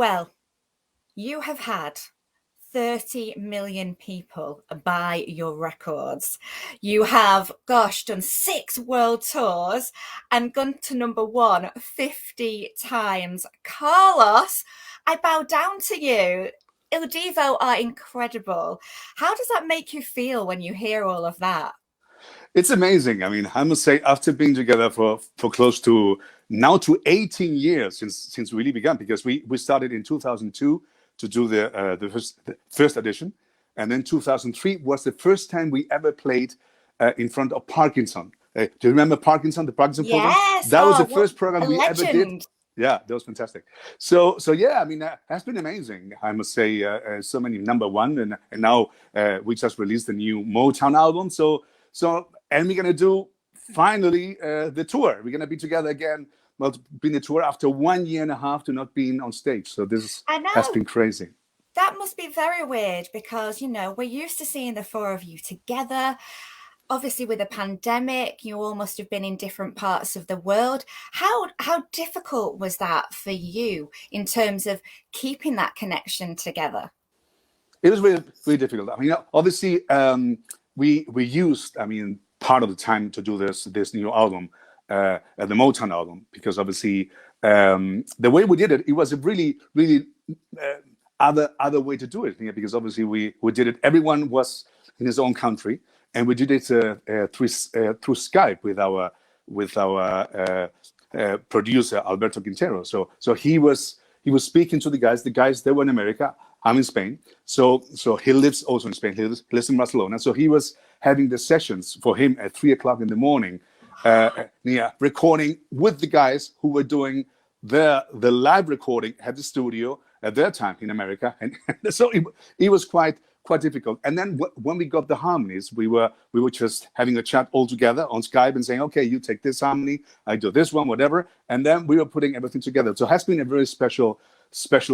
Well, you have had 30 million people buy your records. You have, gosh, done 6 world tours and gone to number one 50 times. Carlos, I bow down to you. Il Divo are incredible. How does that make you feel when you hear all of that? It's amazing. I mean, I must say, after being together for close to now to 18 years since we really began, because we started in 2002 to do the first edition, and then 2003 was the first time we ever played in front of Parkinson. Do you remember Parkinson, the Parkinson program? Yes. That was Oh, the what first program a we ever did. legend. Yeah, that was fantastic. So yeah, I mean, that's been amazing. I must say, so many number one, and now we just released the new Motown album. And we're gonna do finally the tour. We're gonna be together again. Well, been the tour after 1 year and a half to not being on stage. So this I has know. been crazy. That must be very weird because, we're used to seeing the four of you together. Obviously, with a pandemic, you all must have been in different parts of the world. How difficult was that for you in terms of keeping that connection together? It was really really difficult. I mean, obviously, we used, I mean, part of the time to do this new album, the Motown album, because obviously the way we did it, it was a really uh, other way to do it. Yeah, because obviously we did it. Everyone was in his own country, and we did it through Skype with our producer Alberto Quintero. So he was speaking to the guys. The guys, they were in America. I'm in Spain. So he lives also in Spain. He lives in Barcelona. So he was having the sessions for him at 3 o'clock in the morning, yeah, recording with the guys who were doing the live recording at the studio at their time in America, and so it was quite difficult. And then when we got the harmonies, we were just having a chat all together on Skype and saying, okay, you take this harmony, I do this one, whatever, and then we were putting everything together. So it has been a very special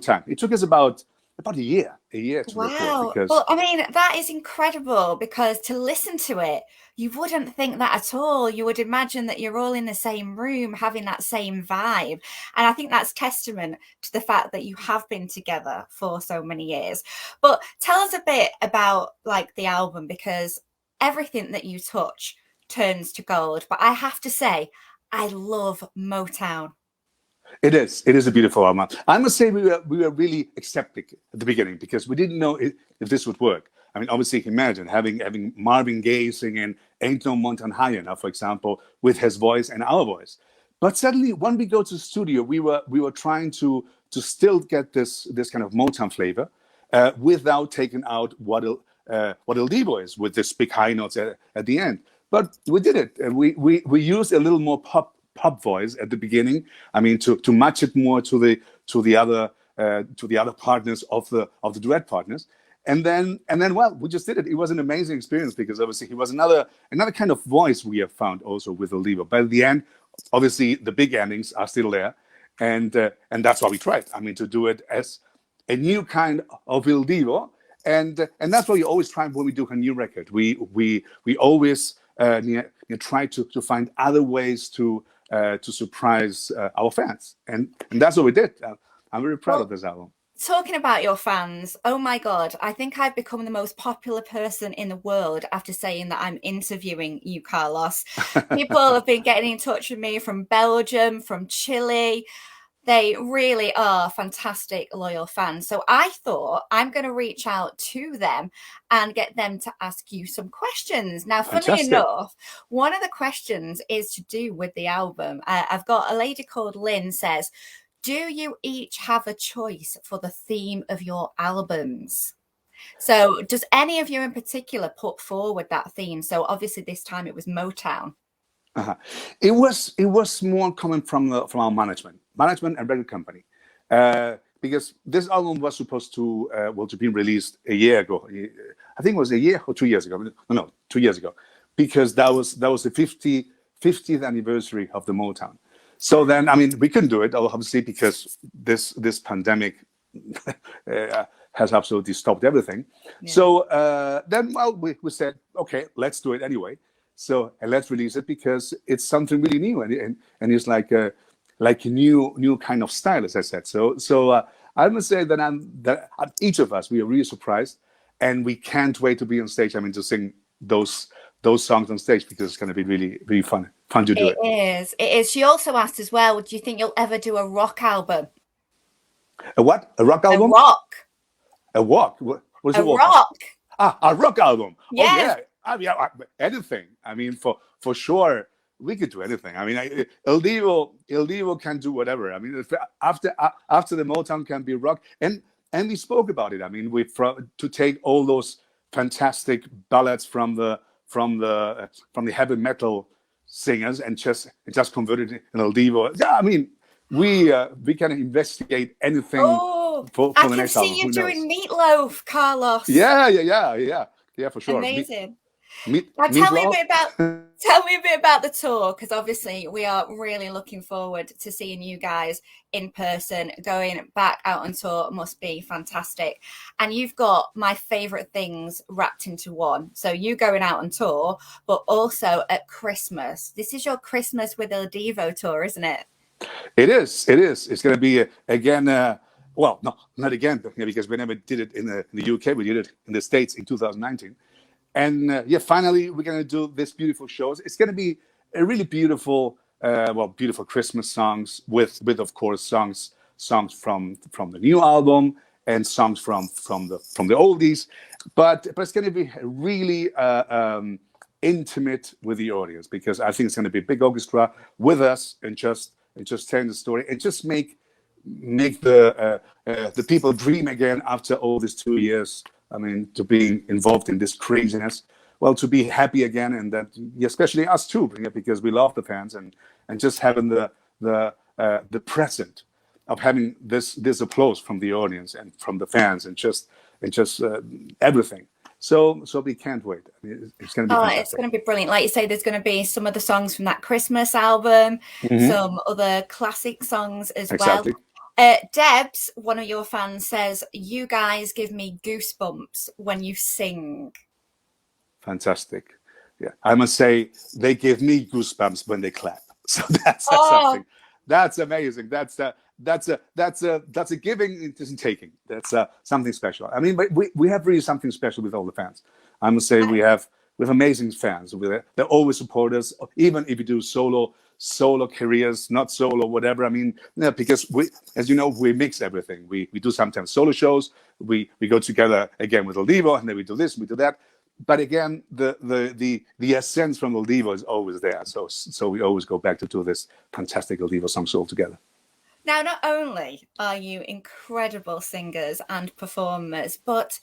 time. It took us about a year to record Wow. because Well, I mean, that is incredible because to listen to it, you wouldn't think that at all. You would imagine that you're all in the same room having that same vibe. And I think that's testament to the fact that you have been together for so many years. But tell us a bit about like the album because everything that you touch turns to gold. But I have to say, I love Motown. it is a beautiful album. I must say we were really skeptic at the beginning because we didn't know if this would work. I mean, obviously, imagine having Marvin Gaye singing "Ain't No Mountain High Enough," for example, with his voice and our voice. But suddenly, when we go to the studio, we were trying to still get this kind of Motown flavor without taking out what Il Divo is with this big high notes at the end. But we did it. We used a little more pop voice at the beginning. I mean, to match it more to the other partners of the duet partners. And then well, we just did it. It was an amazing experience because obviously he was another kind of voice we have found also with Oliver. But at the end, obviously the big endings are still there, and that's why we tried. I mean, to do it as a new kind of Il Divo, and that's what we always try when we do a new record. We always try to find other ways to surprise our fans, and that's what we did. I'm very proud of Well, this album. talking about your fans, oh my God, I think I've become the most popular person in the world after saying that I'm interviewing you, Carlos. People have been getting in touch with me from Belgium, from Chile. They really are fantastic, loyal fans. So I thought I'm going to reach out to them and get them to ask you some questions. Now, funnily Fantastic. enough, one of the questions is to do with the album. I've got a lady called Lynn says, do you each have a choice for the theme of your albums? So does any of you in particular put forward that theme? So obviously this time it was Motown. Uh-huh. It was more coming from our management and record company, because this album was supposed to be released a year ago. I think it was a year or 2 years ago. No, 2 years ago, because that was the 50th anniversary of the Motown. So then, I mean, we couldn't do it obviously because this pandemic has absolutely stopped everything. Yeah. So then, well, we said, okay, let's do it anyway. So and let's release it because it's something really new, and it's like a new kind of style, as I said. So I must say that each of us, we are really surprised, and we can't wait to be on stage. I mean, to sing those songs on stage, because it's going to be really, really fun to do it. It is. She also asked as well, do you think you'll ever do a rock album? A what? A rock A album? rock. A walk? What is A a walk? rock. A rock album. Yes. Oh yeah. I mean, anything. I mean, for sure, we could do anything. I mean, El Divo can do whatever. I mean, after the Motown can be rock, and we spoke about it. I mean, to take all those fantastic ballads from the heavy metal singers and just convert it in El Divo. Yeah, I mean, we can investigate anything. Oh, for I the can next see album. you Who doing knows? Meatloaf, Carlos. Yeah, for sure. Amazing. Now tell me a bit about the tour, because obviously we are really looking forward to seeing you guys in person. Going back out on tour must be fantastic, and you've got my favorite things wrapped into one. So you going out on tour, but also at Christmas. This is your Christmas with El Divo tour, isn't it? It is. It's going to be again. Well, no, not again, because we never did it in the UK. We did it in the States in 2019. And finally, we're going to do this beautiful shows. It's going to be a really beautiful, beautiful Christmas songs with of course songs from the new album and songs from the oldies, but it's going to be really intimate with the audience, because I think it's going to be a big orchestra with us, and just telling the story, and just make the people dream again after all these 2 years. I mean, to be involved in this craziness, well, to be happy again, and that especially us too, because we love the fans, and just having the present of having this applause from the audience and from the fans, and just everything. So we can't wait. I mean, it's going to be fantastic. It's going to be brilliant. Like you say, there's going to be some of the songs from that Christmas album, some other classic songs as well. Debs, one of your fans, says, you guys give me goosebumps when you sing. Fantastic. Yeah, I must say they give me goosebumps when they clap. So that's something. That's amazing. That's a giving, it isn't taking. That's something special. I mean, but we have really something special with all the fans. I must say we have amazing fans. They always support us, even if we do solo careers, not solo, whatever. I mean, because as you know, we mix everything. We do sometimes solo shows. We go together again with El Divo, and then we do this, we do that. But again, the essence from El Divo is always there. So we always go back to do this fantastic El Divo songs all together. Now, not only are you incredible singers and performers, but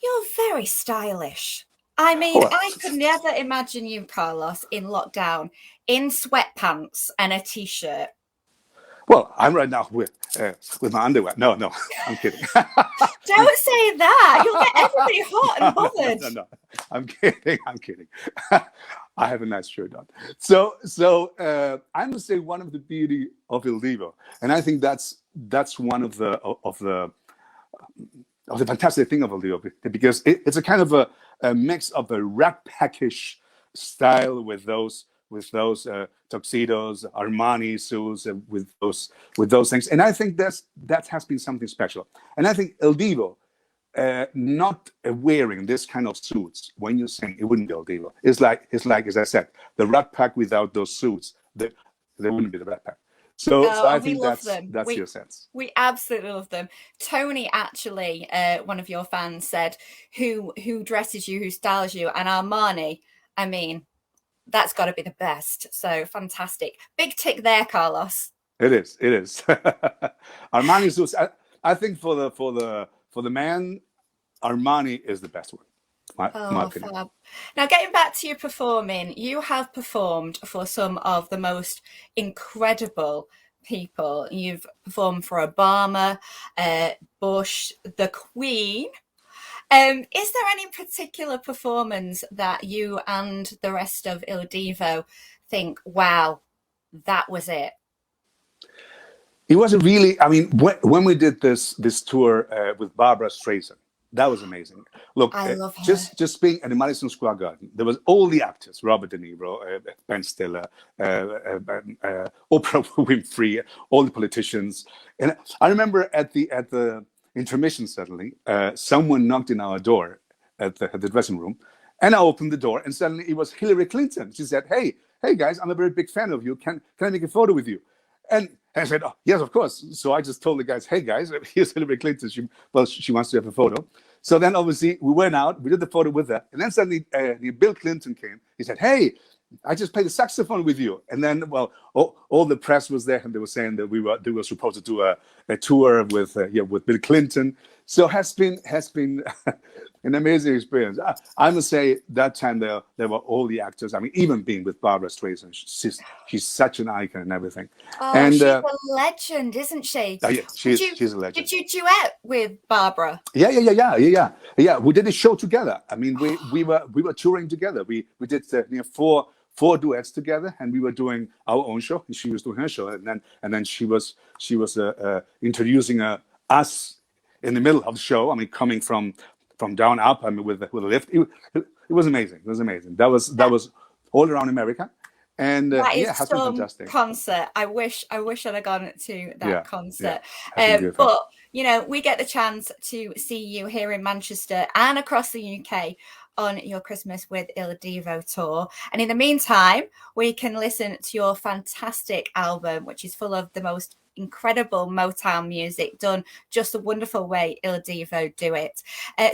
you're very stylish. I mean, I could never imagine you, Carlos, in lockdown, in sweatpants and a t-shirt. Well, I'm right now with my underwear. No, I'm kidding. Don't say that. You'll get everybody hot and bothered. No, I'm kidding. I have a nice shirt on. So I must say, one of the beauty of El Divo, and I think that's one of the fantastic thing of El Divo, because it's a kind of a mix of a rat package style with those tuxedos, Armani suits, with those things, and I think that has been something special. And I think El Divo, not wearing this kind of suits when you sing, it wouldn't be El Divo. It's like as I said, the Rat Pack without those suits, they wouldn't be the Rat Pack. So I think that's your sense. We absolutely love them. Tony, actually, one of your fans, said, who dresses you, who styles you, and Armani, I mean, that's got to be the best. So fantastic. Big tick there, Carlos. It is. Armani suits. I think for the man, Armani is the best one. My opinion. Fab. Now, getting back to your performing, you have performed for some of the most incredible people. You've performed for Obama, Bush, the Queen. Is there any particular performance that you and the rest of Il Divo think, wow, that was it? It wasn't really. I mean, when we did this tour with Barbara Streisand, That was amazing. Look, I love her. just being at the Madison Square Garden, there was all the actors: Robert De Niro, Ben Stiller, Oprah Winfrey, all the politicians. And I remember at the intermission, suddenly, someone knocked in our door at the dressing room, and I opened the door, and suddenly it was Hillary Clinton. She said, "Hey guys, I'm a very big fan of you. Can I make a photo with you?" And I said, "Oh, yes, of course." So I just told the guys, "Hey guys, here's Hillary Clinton. She wants to have a photo." So then obviously we went out, we did the photo with her, and then suddenly Bill Clinton came. He said, "Hey, I just played the saxophone with you." And then, well, all the press was there, and they were saying that they were supposed to do a tour with Bill Clinton. So has been an amazing experience. I must say that time there were all the actors. I mean, even being with Barbara Streisand, she's such an icon and everything. Oh, and she's a legend, isn't she? Yeah, she's a legend. Did you duet with Barbara? Yeah. We did a show together. I mean, we were touring together. We did four duets together, and we were doing our own show, and she was doing her show, and then she was introducing us in the middle of the show. I mean, coming from down up. I mean, with a lift. It was amazing. It was amazing. That was all around America, and that is has been some fantastic. concert. I wish I'd have gone to that concert. But we get the chance to see you here in Manchester and across the UK on your Christmas with Il Divo tour. And in the meantime, we can listen to your fantastic album, which is full of the most incredible Motown music, done just a wonderful way Il Divo do it.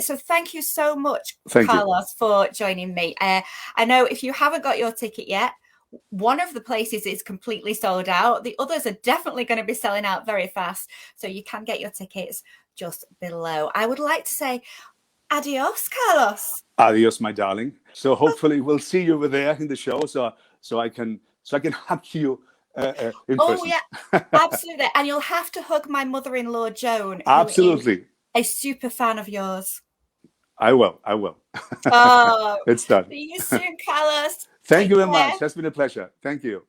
So thank you so much, Carlos, for joining me. I know if you haven't got your ticket yet, one of the places is completely sold out. The others are definitely going to be selling out very fast. So you can get your tickets just below. I would like to say adios, Carlos. Adios, my darling. So hopefully we'll see you over there in the show, so I can hug you in person. Yeah, absolutely. And you'll have to hug my mother-in-law, Joan. Absolutely. A super fan of yours. I will. Oh, it's done. See you soon, Carlos. Thank you very much. It's been a pleasure. Thank you.